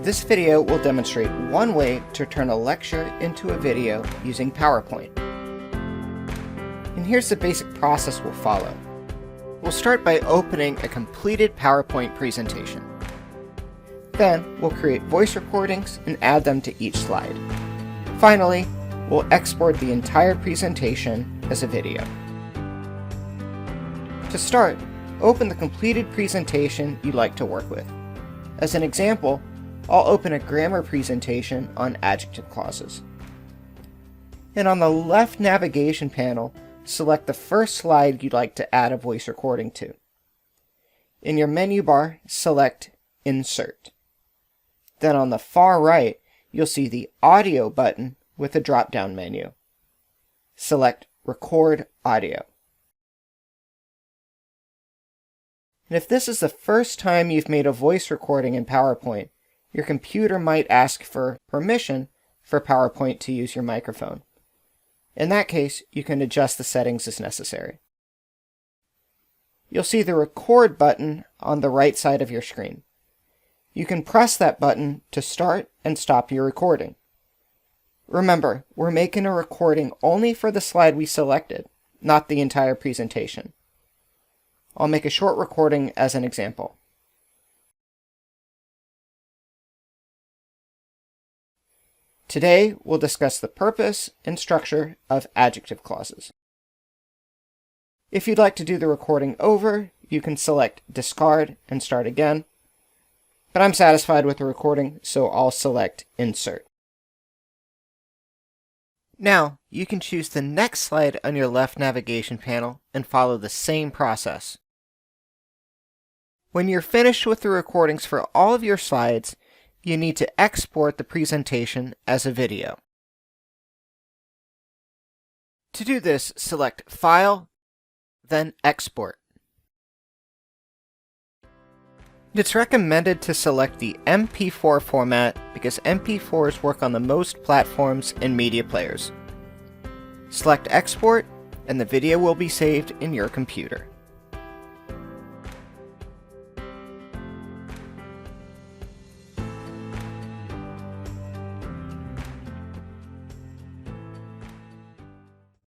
This video will demonstrate one way to turn a lecture into a video using PowerPoint. And here's the basic process we'll follow. We'll start by opening a completed PowerPoint presentation. Then we'll create voice recordings and add them to each slide. Finally, we'll export the entire presentation as a video. To start, open the completed presentation you'd like to work with. As an example, I'll open a grammar presentation on adjective clauses. And on the left navigation panel, select the first slide you'd like to add a voice recording to. In your menu bar, select Insert. Then on the far right, you'll see the Audio button with a drop-down menu. Select Record Audio. And if this is the first time you've made a voice recording in PowerPoint, your computer might ask for permission for PowerPoint to use your microphone. In that case, you can adjust the settings as necessary. You'll see the Record button on the right side of your screen. You can press that button to start and stop your recording. Remember, we're making a recording only for the slide we selected, not the entire presentation. I'll make a short recording as an example. Today, we'll discuss the purpose and structure of adjective clauses. If you'd like to do the recording over, you can select Discard and Start Again. But I'm satisfied with the recording, so I'll select Insert. Now, you can choose the next slide on your left navigation panel and follow the same process. When you're finished with the recordings for all of your slides, you need to export the presentation as a video. To do this, select File, then Export. It's recommended to select the MP4 format because MP4s work on the most platforms and media players. Select Export, and the video will be saved in your computer.